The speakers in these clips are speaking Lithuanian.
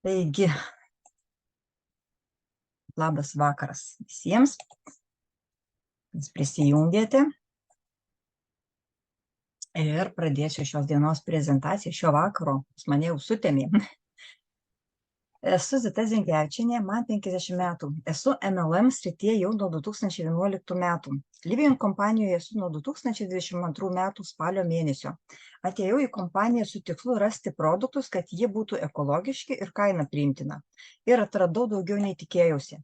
Taigi, labas vakaras visiems, kas prisijungėte. Ir pradėsiu šios dienos prezentaciją šio vakaro. Mane jau sutemė. Esu Zita Zinkevičienė, man 50 metų. Esu MLM srityje jau nuo 2011 metų. Livion kompanijoje esu nuo 2022 metų spalio mėnesio. Atėjau į kompaniją su tikslu rasti produktus, kad jie būtų ekologiški ir kaina priimtina. Ir atradau daugiau nei tikėjausi.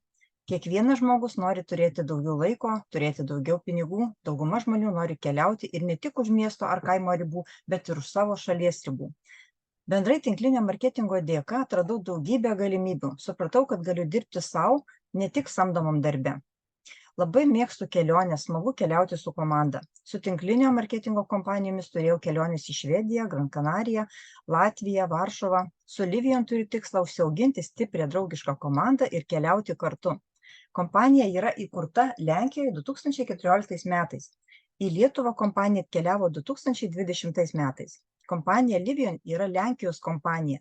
Kiekvienas žmogus nori turėti daugiau laiko, turėti daugiau pinigų. Dauguma žmonių nori keliauti ir ne tik už miesto ar kaimo ribų, bet ir už savo šalies ribų. Bendrai tinklinio marketingo dėka atradau daugybę galimybių. Supratau, kad galiu dirbti savo, ne tik samdomam darbe. Labai mėgstu kelionės, smagu keliauti su komanda. Su tinklinio marketingo kompanijomis turėjau keliones į Švediją, Gran Canariją, Latviją, Varšuvą. Su Livion turiu tikslą užsiauginti stiprią draugišką komandą ir keliauti kartu. Kompanija yra įkurta Lenkijoje 2014 metais. Į Lietuvą kompanija atkeliavo 2020 metais. Kompanija Livion yra Lenkijos kompanija.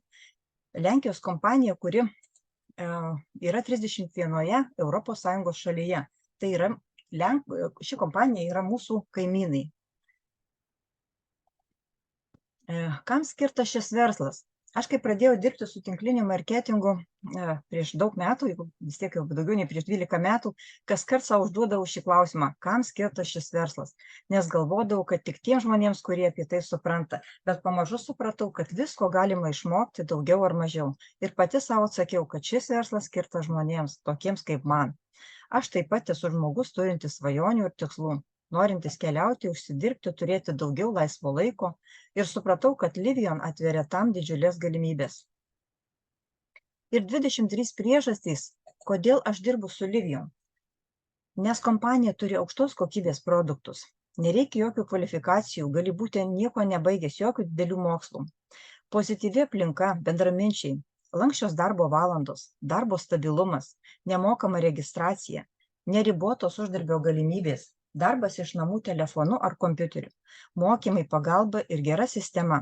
Lenkijos kompanija, kuri yra 31 ES šalyje. Tai yra, ši kompanija yra mūsų kaimynai. Kam skirtas šis verslas? Aš kai pradėjau dirbti su tinkliniu marketingu prieš daug metų, vis tiek jau daugiau nei prieš 12 metų, kaskart savo užduodavau šį klausimą, kam skirtas šis verslas, nes galvodavau, kad tik tiems žmonėms, kurie apie tai supranta, bet pamažu supratau, kad visko galima išmokti daugiau ar mažiau. Ir pati savo atsakiau, kad šis verslas skirtas žmonėms, tokiems kaip man. Aš taip pat esu žmogus turintis svajonių ir tikslų. Norintis keliauti, užsidirbti, turėti daugiau laisvo laiko ir supratau, kad Livion atveria tam didžiulės galimybės. Ir 23 priežastys, kodėl aš dirbu su Livion. Nes kompanija turi aukštos kokybės produktus. Nereikia jokių kvalifikacijų, gali būti nieko nebaigęs, jokių didelių mokslų. Pozityvi aplinka, bendraminčiai, lanksčios darbo valandos, darbo stabilumas, nemokama registracija, neribotos uždarbio galimybės, darbas iš namų telefonu ar kompiuteriu, mokymai, pagalba ir gera sistema,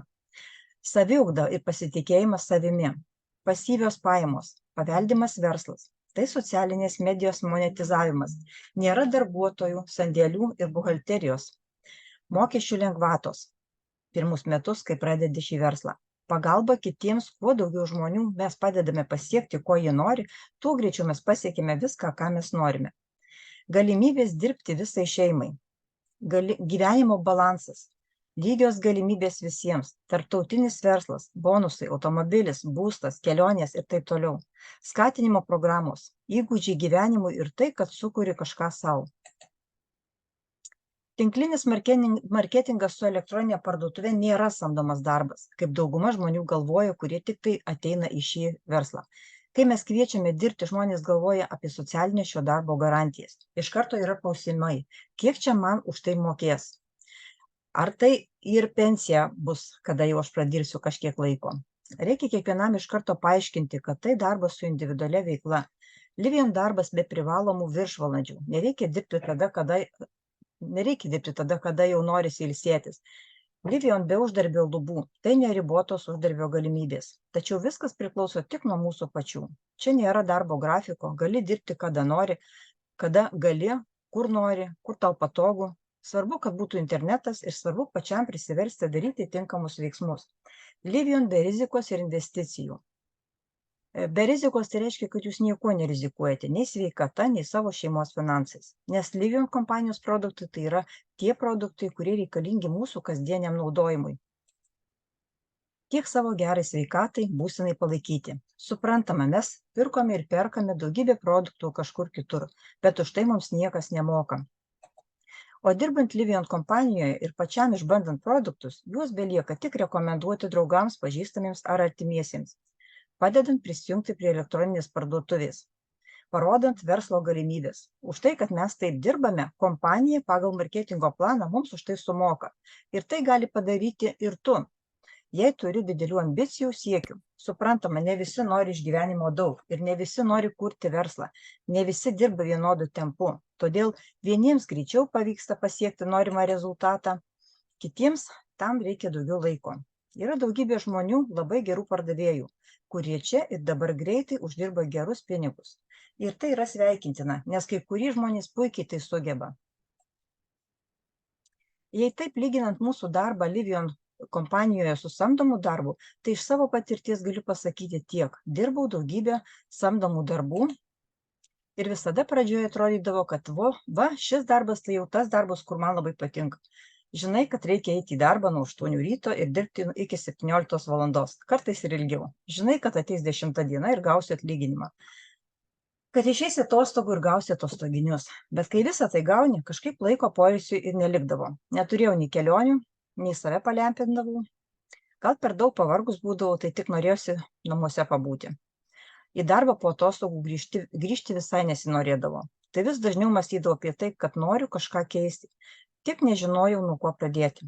saviugda ir pasitikėjimas savimi, pasyvios pajamos, paveldimas verslas, tai socialinės medijos monetizavimas, nėra darbuotojų, sandėlių ir buhalterijos, mokesčių lengvatos, pirmus metus, kai pradedi šį verslą, pagalba kitiems, kuo daugiau žmonių mes padedame pasiekti, ko jie nori, tuo greičiau mes pasiekime viską, ką mes norime. Galimybės dirbti visai šeimai, gyvenimo balansas, lygios galimybės visiems, tarptautinis verslas, bonusai, automobilis, būstas, kelionės ir taip toliau, skatinimo programos, įgūdžiai gyvenimui ir tai, kad sukuri kažką savo. Tinklinis marketingas su elektroninė parduotuvė nėra samdomas darbas, kaip dauguma žmonių galvoja, kurie tik tai ateina į šį verslą. Kai mes kviečiame dirbti, žmonės galvoja apie socialinę šio darbo garantijas. Iš karto yra klausimai, kiek čia man už tai mokės? Ar tai ir pensija bus, kada jau aš pradirbsiu kažkiek laiko? Reikia kiekvienam iš karto paaiškinti, kad tai darbas su individualia veikla. Livion darbas be privalomų viršvalandžių. Nereikia dirbti tada, kada jau norisi ilsėtis. Livion be uždarbio lubų, tai neribotos uždarbio galimybės. Tačiau viskas priklauso tik nuo mūsų pačių. Čia nėra darbo grafiko, gali dirbti kada nori, kada gali, kur nori, kur tau patogu. Svarbu, kad būtų internetas ir svarbu pačiam prisiversti daryti tinkamus veiksmus. Livion be rizikos ir investicijų. Be rizikos tai reiškia, kad jūs nieko nerizikuojate, nei sveikata, nei savo šeimos finansais. Nes Livion kompanijos produktai tai yra tie produktai, kurie reikalingi mūsų kasdieniam naudojimui. Tiek savo gerai sveikatai, būsenai palaikyti. Suprantama, mes pirkome ir perkame daugybę produktų kažkur kitur, bet už tai mums niekas nemoka. O dirbant Livion kompanijoje ir pačiam išbandant produktus, juos belieka tik rekomenduoti draugams, pažįstamiems ar artimiesiems, padedant prisijungti prie elektroninės parduotuvės, parodant verslo galimybės. Už tai, kad mes taip dirbame, kompanija pagal marketingo planą mums už tai sumoka. Ir tai gali padaryti ir tu, jei turi didelių ambicijų, siekių. Suprantama, ne visi nori išgyvenimo daug ir ne visi nori kurti verslą, ne visi dirba vienodu tempu. Todėl vieniems greičiau pavyksta pasiekti norimą rezultatą, kitiems tam reikia daugiau laiko. Yra daugybė žmonių, labai gerų pardavėjų, kurie čia ir dabar greitai uždirba gerus pinigus. Ir tai yra sveikintina, nes kai kurie žmonės puikiai tai sugeba. Jei taip lyginant mūsų darbą Livion kompanijoje su samdomu darbu, tai iš savo patirties galiu pasakyti tiek. Dirbau daugybę samdomų darbų ir visada pradžioje atrodydavo, kad šis darbas tai jau tas darbas, kur man labai patinka. Žinai, kad reikia eiti į darbą nuo 8 ryto ir dirbti iki 17 valandos, kartais ir ilgiau. Žinai, kad ateis 10 diena ir gausi atlyginimą. Kad išeisi atostogų ir gausi atostoginius. Bet kai visą tai gauni, kažkaip laiko poilsiui ir nelikdavo. Neturėjau nei kelionių, nei save palempindavau. Gal per daug pavargus būdavau, tai tik norėjosi namuose pabūti. Į darbą po atostogų grįžti visai nesinorėdavo. Tai vis dažniau mąstydavau apie tai, kad noriu kažką keisti. Tik nežinojau, nuo ko pradėti.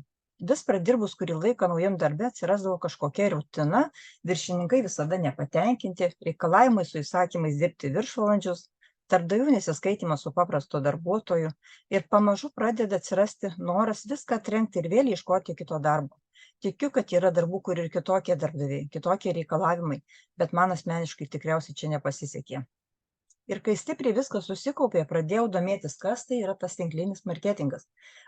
Vis pradirbus kurį laiką naujam darbe atsirasdavo kažkokia rutina, viršininkai visada nepatenkinti, reikalavimai su įsakymais dirbti viršvalandžius, darbdavių nesiskaitimas su paprasto darbuotoju ir pamažu pradeda atsirasti noras viską trenkti ir vėl ieškoti kito darbo. Tikiu, kad yra darbų, kur ir kitokie darbdaviai, kitokie reikalavimai, bet man asmeniškai tikriausiai čia nepasisekė. Ir kai stipriai viskas susikaupė, pradėjau domėtis, kas tai yra tas tinklinis marketingas.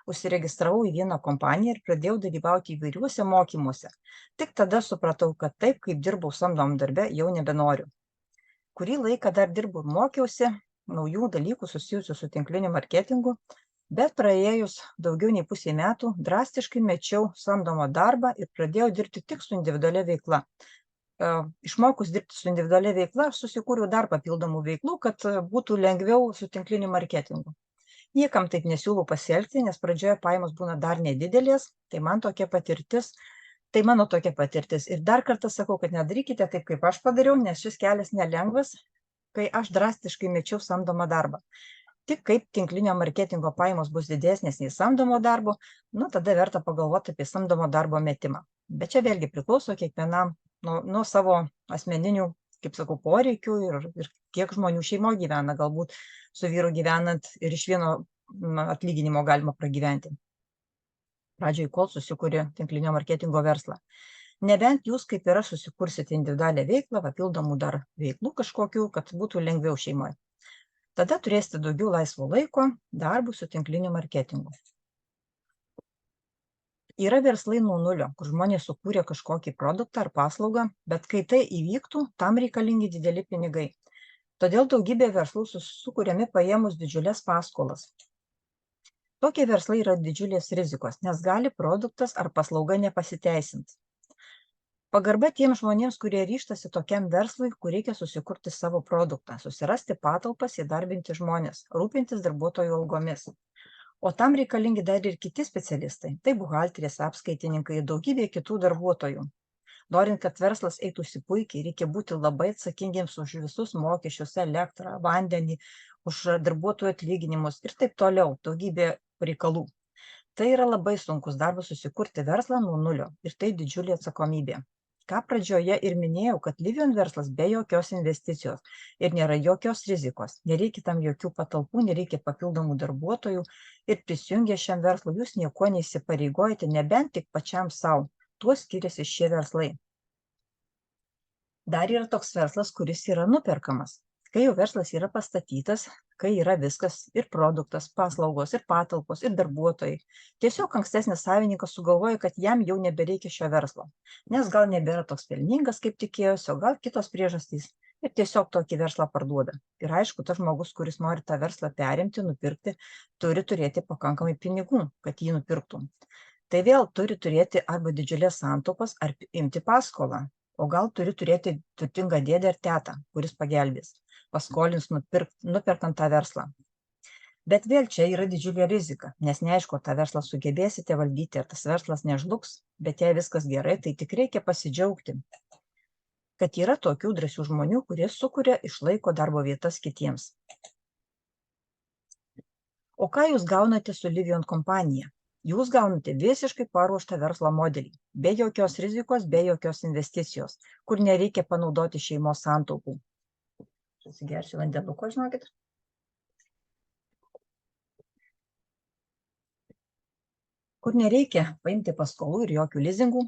Užsiregistravau į vieną kompaniją ir pradėjau dalyvauti įvairiuose mokymuose. Tik tada supratau, kad taip, kaip dirbau samdomam darbe, jau nebenoriu. Kurį laiką dar dirbau ir mokiausi naujų dalykų susijusių su tinkliniu marketingu, bet praėjus daugiau nei pusė metų drastiškai mečiau samdomą darbą ir pradėjau dirbti tik su individualia veikla. Išmokus dirbti su individualia veikla, aš susikūriau dar papildomų veiklų, kad būtų lengviau su tinkliniu marketingu. Niekam taip nesiūlau pasielgti, nes pradžioje pajamos būna dar nedidelės, tai mano tokia patirtis. Ir dar kartą sakau, kad nedarykite taip, kaip aš padariau, nes šis kelias nelengvas, kai aš drastiškai mečiau samdomą darbą. Tik kaip tinklinio marketingo pajamos bus didesnės nei samdomo darbo, tada verta pagalvoti apie samdomo darbo metimą. Bet čia vėlgi priklauso kiekvienam nuo savo asmeninių, kaip sakau, poreikių ir kiek žmonių šeimoje gyvena, galbūt su vyru gyvenant ir iš vieno atlyginimo galima pragyventi. Pradžioj, kol susikūrė tinklinio marketingo verslą. Nebent jūs, kaip ir aš, susikursite individualią veiklą, papildomų dar veiklų kažkokių, kad būtų lengviau šeimoje. Tada turėsite daugiau laisvo laiko darbų su tinkliniu marketingu. Yra verslai nuo nulio, kur žmonės sukūrė kažkokį produktą ar paslaugą, bet kai tai įvyktų, tam reikalingi dideli pinigai. Todėl daugybė verslų sukūrėmi paėmus didžiulės paskolas. Tokie verslai yra didžiulės rizikos, nes gali produktas ar paslauga nepasiteisinti. Pagarba tiems žmonėms, kurie ryžtasi tokiam verslui, kur reikia susikurti savo produktą, susirasti patalpas, įdarbinti žmonės, rūpintis darbuotojų algomis. O tam reikalingi dar ir kiti specialistai, tai buhalterės, apskaitininkai ir daugybė kitų darbuotojų. Norint, kad verslas eitųsi puikiai, reikia būti labai atsakingiems už visus mokesčius, elektrą, vandenį, už darbuotojų atlyginimus ir taip toliau, daugybė reikalų. Tai yra labai sunkus darbas susikurti verslą nuo nulio ir tai didžiulė atsakomybė. Ką pradžioje ir minėjau, kad Livion verslas be jokios investicijos ir nėra jokios rizikos, nereikia tam jokių patalpų, nereikia papildomų darbuotojų ir prisijungę šiam verslui jūs nieko neįsipareigojate, nebent tik pačiam savo. Tuo skiriasi šie verslai. Dar yra toks verslas, kuris yra nuperkamas. Kai jau verslas yra pastatytas, kai yra viskas ir produktas, paslaugos, ir patalpos, ir darbuotojai. Tiesiog ankstesnis savininkas sugalvoja, kad jam jau nebereikia šio verslo, nes gal nebėra toks pelningas, kaip tikėjosi, o gal kitos priežastys. Ir tiesiog tokį verslą parduoda. Ir aišku, tas žmogus, kuris nori tą verslą perimti, nupirkti, turi turėti pakankamai pinigų, kad jį nupirktų. Tai vėl turi turėti arba didžiulės santaupas, ar imti paskolą. O gal turi turėti turtingą dėdę ar tetą, kuris pagelbės, paskolins nuperkant tą verslą. Bet vėl čia yra didžiulė rizika, nes neaišku, tą verslą sugebėsite valdyti, ar tas verslas nežlugs, bet jei viskas gerai, tai tik reikia pasidžiaugti, kad yra tokių drąsių žmonių, kurie sukuria, išlaiko darbo vietas kitiems. O ką jūs gaunate su Livion kompanija? Jūs gaunate visiškai paruoštą verslo modelį, be jokios rizikos, be jokios investicijos, kur nereikia panaudoti šeimos santaupų. Susigersiu vandenuko, žinokit. Kur nereikia paimti paskolų ir jokių lizingų.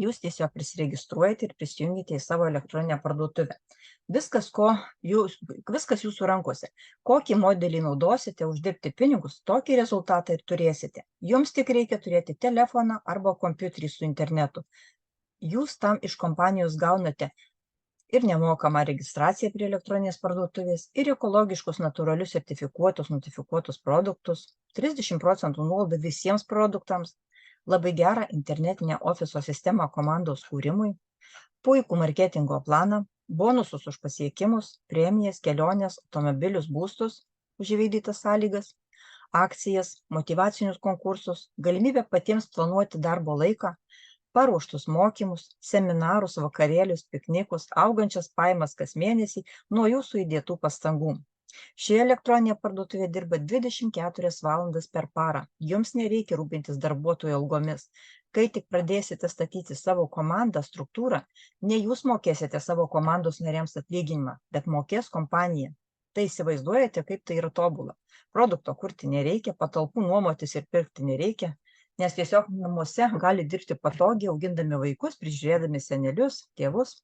Jūs tiesiog prisiregistruojate ir prisijungite į savo elektroninę parduotuvę. Viskas jūsų rankose. Kokį modelį naudosite uždirbti pinigus, tokį rezultatą ir turėsite. Jums tik reikia turėti telefoną arba kompiuterį su internetu. Jūs tam iš kompanijos gaunate ir nemokamą registraciją prie elektroninės parduotuvės, ir ekologiškus, natūralius, sertifikuotus, notifikuotus produktus, 30% nuolaidą visiems produktams, labai gerą internetinę ofiso sistemą komandos kūrimui, puikų marketingo planą, bonusus už pasiekimus, premijas, keliones, automobilius, būstus už įvykdytas sąlygas, akcijas, motyvacinius konkursus, galimybę patiems planuoti darbo laiką, paruoštus mokymus, seminarus, vakarėlius, piknikus, augančias pajamas kas mėnesį nuo jūsų įdėtų pastangų. Ši elektroninė parduotuvė dirba 24 valandas per parą. Jums nereikia rūpintis darbuotojų algomis. Kai tik pradėsite statyti savo komandą, struktūrą, ne jūs mokėsite savo komandos nariams atlyginimą, bet mokės kompanija. Tai įsivaizduojate, kaip tai yra tobula. Produkto kurti nereikia, patalpų nuomotis ir pirkti nereikia, nes tiesiog namuose gali dirbti patogiai, augindami vaikus, prižiūrėdami senelius, tėvus.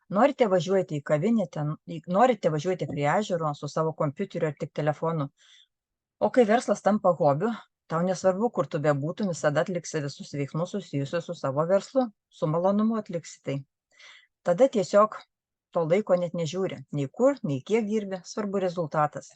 Norite važiuoti į kavinę, norite važiuoti prie ežero su savo kompiuteriu ar tik telefonu. O kai verslas tampa hobiu, tau nesvarbu, kur tu bebūtum, visada atliksi visus veiksmus susijusius su savo verslu, su malonumu atliksi tai. Tada tiesiog to laiko net nežiūri, nei kur, nei kiek dirbi, svarbu rezultatas.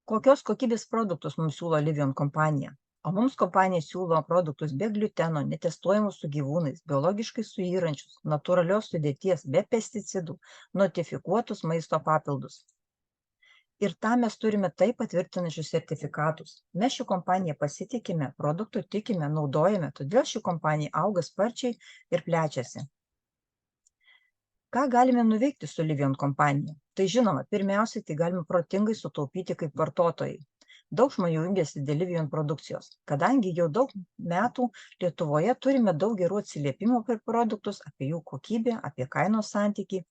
Kokios kokybės produktus mums siūlo Livion kompanija? O mums kompanija siūlo produktus be gliuteno, netestuojamus su gyvūnais, biologiškai suyrančius, natūralios sudėties, be pesticidų, notifikuotus maisto papildus. Ir tam mes turime tai patvirtinančius sertifikatus. Mes šią kompaniją pasitikime, produktų tikime, naudojame, todėl ši kompanija auga sparčiai ir plečiasi. Ką galime nuveikti su Livion kompanija? Tai žinoma, pirmiausiai tai galime protingai sutaupyti kaip vartotojai. Daug žmonių jungiasi dėl Livion produkcijos, kadangi jau daug metų Lietuvoje turime daug gerų atsiliepimų apie produktus, apie jų kokybę, apie kainos santykį.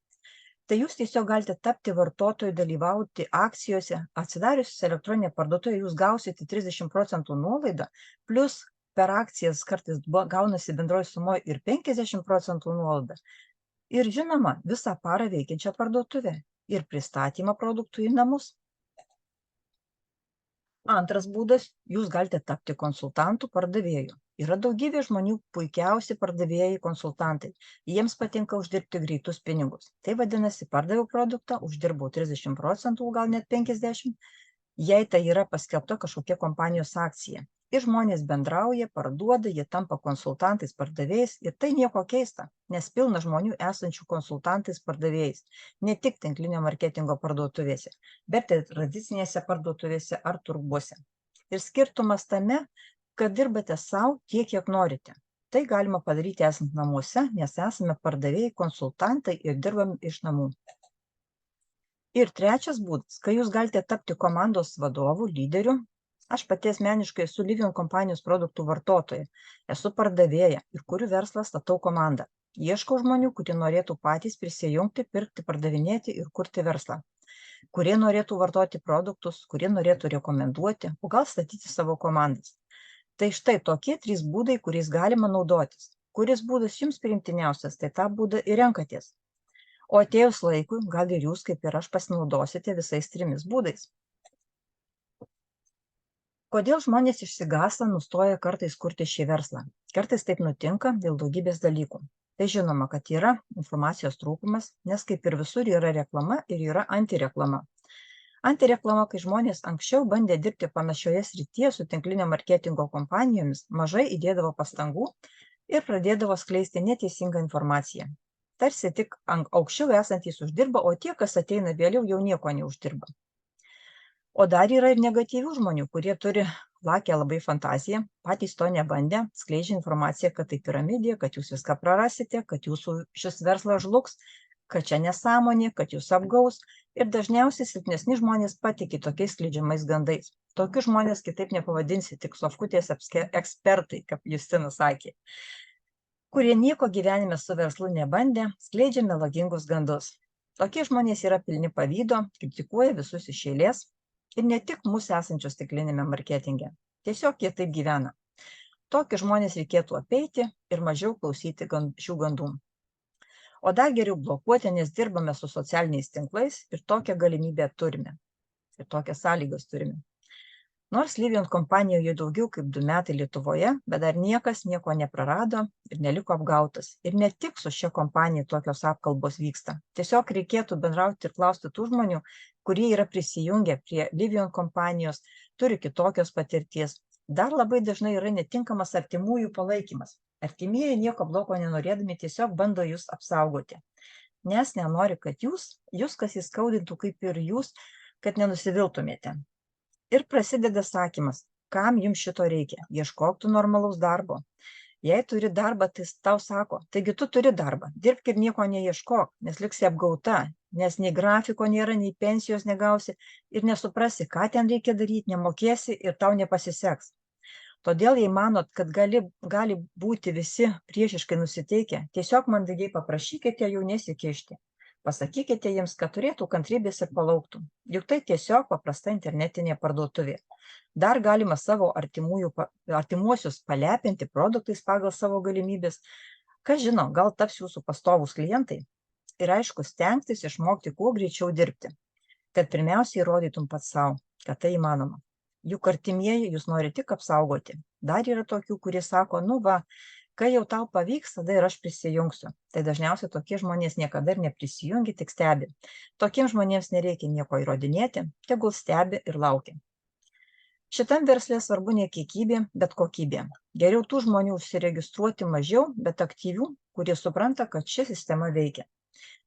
Tai jūs tiesiog galite tapti vartotojų, dalyvauti akcijose. Atsidarius elektroninę parduotuvę jūs gausite 30% nuolaidą, plus per akcijas kartais gaunasi bendroji sumoje ir 50% nuolaidą. Ir žinoma, visą parą veikiančią parduotuvę ir pristatymą produktų į namus. Antras būdas, jūs galite tapti konsultantų pardavėjų. Yra daugybė žmonių puikiausi pardavėjai konsultantai. Jiems patinka uždirbti greitus pinigus. Tai vadinasi, pardaviau produktą, uždirbau 30%, gal net 50%, jei tai yra paskelbta kažkokia kompanijos akcija. Ir žmonės bendrauja, parduoda, jie tampa konsultantais pardavėjais ir tai nieko keista, nes pilna žmonių esančių konsultantais pardavėjais, ne tik tinklinio marketingo parduotuvėse, bet ir tradicinėse parduotuvėse ar turguose. Ir skirtumas tame, kad dirbate savo tiek, kiek norite. Tai galima padaryti esant namuose, nes esame pardavėjai, konsultantai ir dirbam iš namų. Ir trečias būdas, kai jūs galite tapti komandos vadovu, lyderiu. Aš pati asmeniškai esu Livion kompanijos produktų vartotoja, esu pardavėja ir kuriu verslą, statau komandą. Ieškau žmonių, kurie norėtų patys prisijungti, pirkti, pardavinėti ir kurti verslą. Kurie norėtų vartoti produktus, kurie norėtų rekomenduoti, o gal statyti savo komandas. Tai štai tokie 3 būdai, kuriais galima naudotis. Kuris būdas jums priimtiniausias, tai tą būdą ir renkatės. O atėjus laikui, gal ir jūs, kaip ir aš, pasinaudosite visais 3 būdais. Kodėl žmonės išsigąsta, nustoja kartais kurti šį verslą? Kartais taip nutinka dėl daugybės dalykų. Tai žinoma, kad yra informacijos trūkumas, nes kaip ir visur yra reklama ir yra antireklama. Antireklama, kai žmonės anksčiau bandė dirbti panašioje srityje su tinklinio marketingo kompanijomis, mažai įdėdavo pastangų ir pradėdavo skleisti neteisingą informaciją. Tarsi tik aukščiau esantys uždirba, o tie, kas ateina vėliau, jau nieko neuždirba. O dar yra ir negatyvių žmonių, kurie turi lakę labai fantaziją, patys to nebandė, skleidžia informaciją, kad tai piramidė, kad jūs viską prarasite, kad jūsų šis verslas žlugs, kad čia nesąmonė, kad jūs apgaus. Ir dažniausiai silpnesni žmonės patiki tokiais skleidžiamais gandais. Tokius žmonės kitaip nepavadinsi, tik sofkutės ekspertai, kaip Justinas sakė, kurie nieko gyvenime su verslu nebandė, skleidžia melagingus gandus. Tokie žmonės yra pilni pavydo, kritikuoja visus iš eilės. Ir ne tik mūsų esančios tinklinėme marketinge. Tiesiog jie taip gyvena. Tokį žmonės reikėtų apeiti ir mažiau klausyti šių gandų. O dar geriau blokuoti, nes dirbame su socialiniais tinklais ir tokią galimybę turime. Ir tokias sąlygas turime. Nors Livion kompanijoje daugiau kaip 2 metai Lietuvoje, bet dar niekas nieko neprarado ir neliko apgautas. Ir ne tik su šia kompanija tokios apkalbos vyksta. Tiesiog reikėtų bendrauti ir klausti tų žmonių, kurie yra prisijungę prie Livion kompanijos, turi kitokios patirties. Dar labai dažnai yra netinkamas artimųjų palaikymas. Artimieji nieko blogo nenorėdami tiesiog bando jūs apsaugoti. Nes nenori, kad jūs kas įskaudintų kaip ir jūs, kad nenusiviltumėte. Ir prasideda sakymas, kam jums šito reikia, ieškok tu normalaus darbo. Jei turi darbą, tai tau sako, taigi tu turi darbą, dirbk ir nieko neieškok, nes liksi apgauta, nes nei grafiko nėra, nei pensijos negausi ir nesuprasi, ką ten reikia daryti, nemokėsi ir tau nepasiseks. Todėl, jei manot, kad gali būti visi priešiškai nusiteikę, tiesiog mandagiai paprašykite jų nesikišti. Pasakykite jiems, kad turėtų kantrybės ir palauktų. Juk tai tiesiog paprasta internetinė parduotuvė. Dar galima savo artimuosius palepinti produktais pagal savo galimybės. Kas žino, gal taps jūsų pastovūs klientai. Ir aišku, stengtis išmokti kuo greičiau dirbti. Kad pirmiausiai įrodytum pats savo, kad tai įmanoma. Juk artimieji jūs nori tik apsaugoti. Dar yra tokių, kurie sako, nu va, kai jau tau pavyks, tada ir aš prisijungsiu. Tai dažniausiai tokie žmonės niekada ir neprisijungi, tik stebi. Tokiems žmonėms nereikia nieko įrodinėti, tegul stebi ir laukia. Šitam verslė svarbu ne kiekybė, bet kokybė. Geriau tų žmonių užsiregistruoti mažiau, bet aktyvių, kurie supranta, kad ši sistema veikia.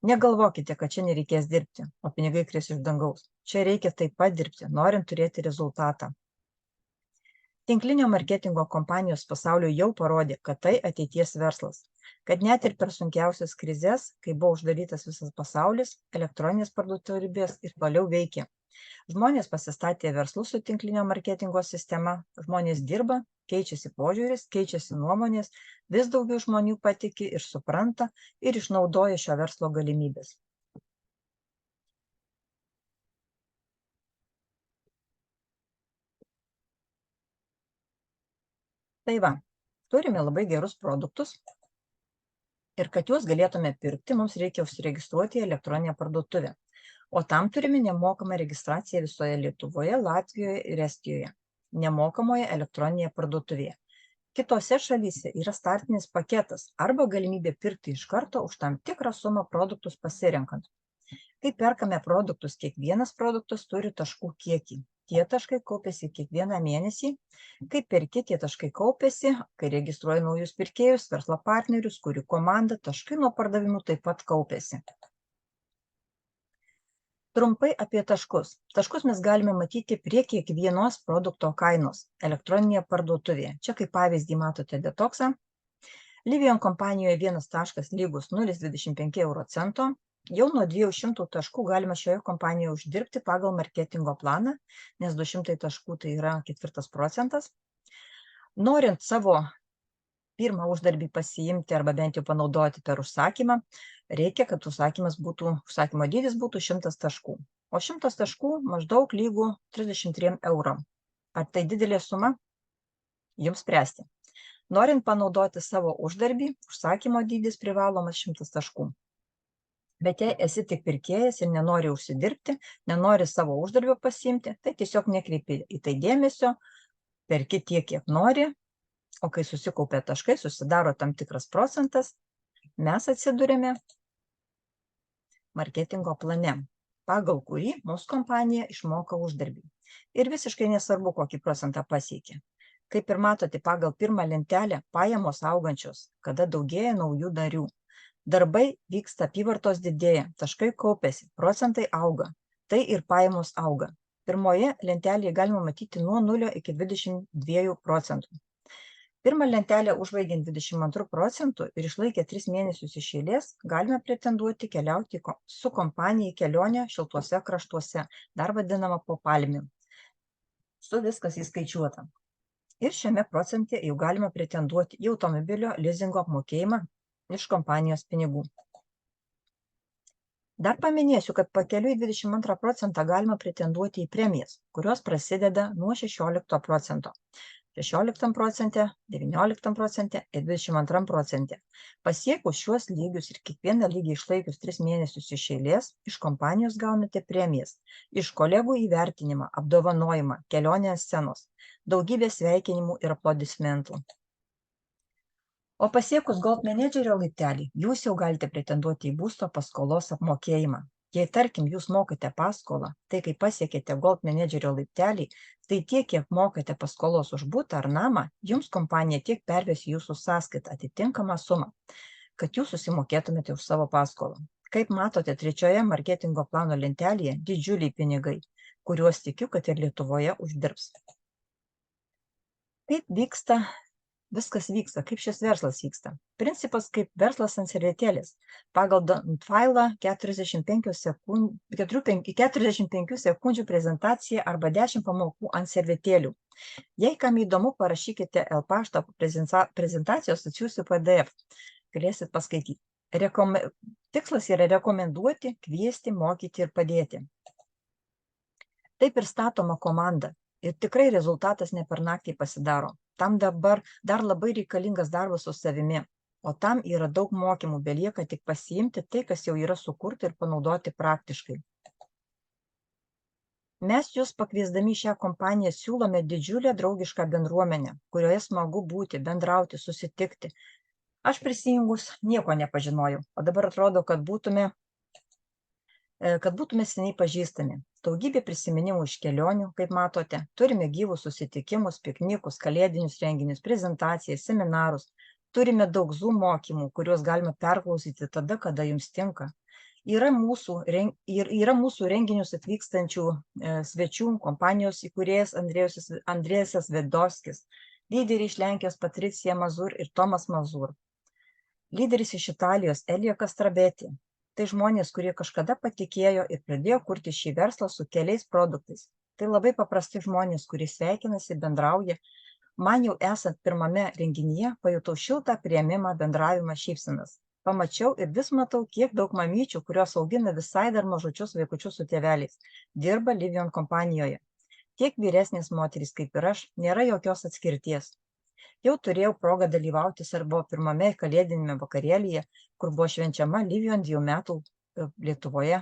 Negalvokite, kad čia nereikės dirbti, o pinigai kris iš dangaus. Čia reikia taip pat dirbti, norint turėti rezultatą. Tinklinio marketingo kompanijos pasaulio jau parodė, kad tai ateities verslas. Kad net ir per sunkiausias krizes, kai buvo uždarytas visas pasaulis, elektroninės parduotuvės ir toliau veikia. Žmonės pasistatė verslus su tinklinio marketingo sistema, žmonės dirba, keičiasi požiūris, keičiasi nuomonės, vis daugiau žmonių patiki ir supranta ir išnaudoja šio verslo galimybės. Tai va, turime labai gerus produktus ir kad juos galėtume pirkti, mums reikia užsiregistruoti į elektroninę parduotuvę. O tam turime nemokamą registraciją visoje Lietuvoje, Latvijoje ir Estijoje. Nemokamoje elektroninėje parduotuvėje. Kitose šalyse yra startinis paketas arba galimybė pirkti iš karto už tam tikrą sumą produktus pasirenkant. Kai perkame produktus, kiekvienas produktas turi taškų kiekį. Tie taškai kaupiasi kiekvieną mėnesį. Kai perki, tie taškai kaupiasi, kai registruoji naujus pirkėjus, verslo partnerius, kurių komanda, taškai nuo pardavimų taip pat kaupiasi. Trumpai apie taškus. Taškus mes galime matyti prie kiekvienos produkto kainos elektroninėje parduotuvėje. Čia kaip pavyzdį matote detoksą. Livion kompanijoje 1 taškas lygus 0,25 €. Jau nuo 200 taškų galima šioje kompanijoje uždirbti pagal marketingo planą, nes 200 taškų tai yra 1/4 procentas. Norint savo pirmą uždarbį pasiimti arba bent jau panaudoti per užsakymą, reikia, kad užsakymo dydis būtų 100 taškų. O 100 taškų maždaug lygų 33 €. Ar tai didelė suma? Jums spręsti. Norint panaudoti savo uždarbį, užsakymo dydis privalomas 100 taškų. Bet jei esi tik pirkėjas ir nenori užsidirbti, nenori savo uždarbio pasiimti, tai tiesiog nekreipi į tai dėmesio, perki tiek, kiek nori, o kai susikaupia taškai, susidaro tam tikras procentas, mes atsidurėme marketingo plane, pagal kurį mūsų kompanija išmoka uždarbį. Ir visiškai nesvarbu, kokį procentą pasiekia. Kaip ir matote, pagal pirmą lentelę pajamos augančios, kada daugėja naujų narių. Darbai vyksta, apyvartos didėja, taškai kaupiasi, procentai auga, tai ir pajamos auga. Pirmoje lentelėje galima matyti nuo 0 iki 22 procentų. Pirmą lentelę užbaigiant 22 procentų ir išlaikę 3 mėnesius iš eilės, galime pretenduoti keliauti su kompanija į kelionę šiltuose kraštuose, dar vadinama po palmių. Su viskas įskaičiuota. Ir šiame procente jau galima pretenduoti į automobilio lizingo apmokėjimą iš kompanijos pinigų. Dar paminėsiu, kad pakeliui 22 procentą galima pretenduoti į premijas, kurios prasideda nuo 16 procento. 16%, 19% ir 22%. Pasiekus šiuos lygius ir kiekvieną lygį išlaikius 3 mėnesius iš eilės, iš kompanijos gaunate premijas, iš kolegų įvertinimą, apdovanojimą, kelionę ant scenos, daugybę sveikinimų ir aplodismentų. O pasiekus Gold Managerio laiptelį, jūs jau galite pretenduoti į būsto paskolos apmokėjimą. Jei, tarkim, jūs mokate paskolą, tai kai pasiekėte Gold Managerio laiptelį, tai tiek, kiek mokate paskolos už butą ar namą, jums kompanija tiek perves jūsų sąskaitą atitinkamą sumą, kad jūs susimokėtumėte už savo paskolą. Kaip matote, trečioje marketingo plano lentelėje didžiuliai pinigai, kuriuos tikiu, kad ir Lietuvoje uždirbs. Kaip viskas vyksta, kaip šis verslas vyksta? Principas kaip verslas ant servetėlės. Pagal failą 45 sekundžių prezentacija arba 10 pamokų ant servetėlių. Jei kam įdomu, parašykite L-paštą prezentacijos, atsiųsiu PDF. Galėsit paskaityti. Tikslas yra rekomenduoti, kviesti, mokyti ir padėti. Taip ir statoma komanda. Ir tikrai rezultatas ne per naktį pasidaro. Tam dabar dar labai reikalingas darbas su savimi, o tam yra daug mokymų, belieka tik pasiimti tai, kas jau yra sukurta ir panaudoti praktiškai. Mes jūs pakviesdami šią kompaniją siūlome didžiulę draugišką bendruomenę, kurioje smagu būti, bendrauti, susitikti. Aš prisijungus nieko nepažinojau, o dabar atrodo, kad būtume seniai pažįstami. Daugybė prisiminimų iš kelionių, kaip matote, turime gyvus susitikimus, piknikus, kalėdinius renginius, prezentacijas, seminarus, turime daug Zoom mokymų, kuriuos galima perklausyti tada, kada jums tinka. Yra mūsų renginius atvykstančių svečių, kompanijos įkūrėjas Andrėjas Vedovskis, lyderiai iš Lenkijos Patricija Mazur ir Tomas Mazur, lyderis iš Italijos Elija Kastrabeti. Tai žmonės, kurie kažkada patikėjo ir pradėjo kurti šį verslą su keliais produktais. Tai labai paprasti žmonės, kurie sveikinasi, bendrauja. Man jau esant pirmame renginyje, pajutau šiltą priėmimą, bendravimą, šypsenas. Pamačiau ir vis matau, kiek daug mamyčių, kurios augina visai dar mažučius vaikučius su tėveliais, dirba Livion kompanijoje. Tiek vyresnės moterys kaip ir aš, nėra jokios atskirties. Jau turėjau progą dalyvauti savo pirmame kalėdinėme vakarėlyje, kur buvo švenčiama Livion 2 metų Lietuvoje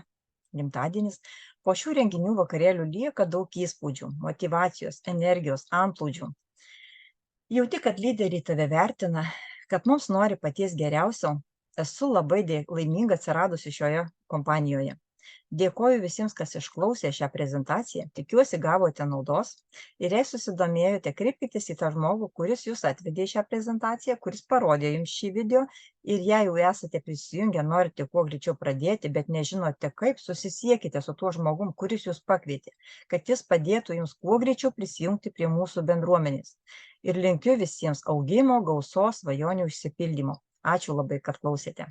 gimtadienis. Po šių renginių vakarėlių lieka daug įspūdžių, motyvacijos, energijos, antplūdžių. Jauti, kad lyderiai tave vertina, kad mums nori paties geriausio. Esu labai laiminga atsiradusi šioje kompanijoje. Dėkoju visiems, kas išklausė šią prezentaciją, tikiuosi gavote naudos ir jei susidomėjote, kreipkitės į tą žmogų, kuris jūs atvedė šią prezentaciją, kuris parodė jums šį video ir jei jau esate prisijungę, norite kuo greičiau pradėti, bet nežinote kaip, susisiekite su tuo žmogum, kuris jūs pakvietė, kad jis padėtų jums kuo greičiau prisijungti prie mūsų bendruomenės. Ir linkiu visiems augimo, gausos, svajonių išsipildymo. Ačiū labai, kad klausėte.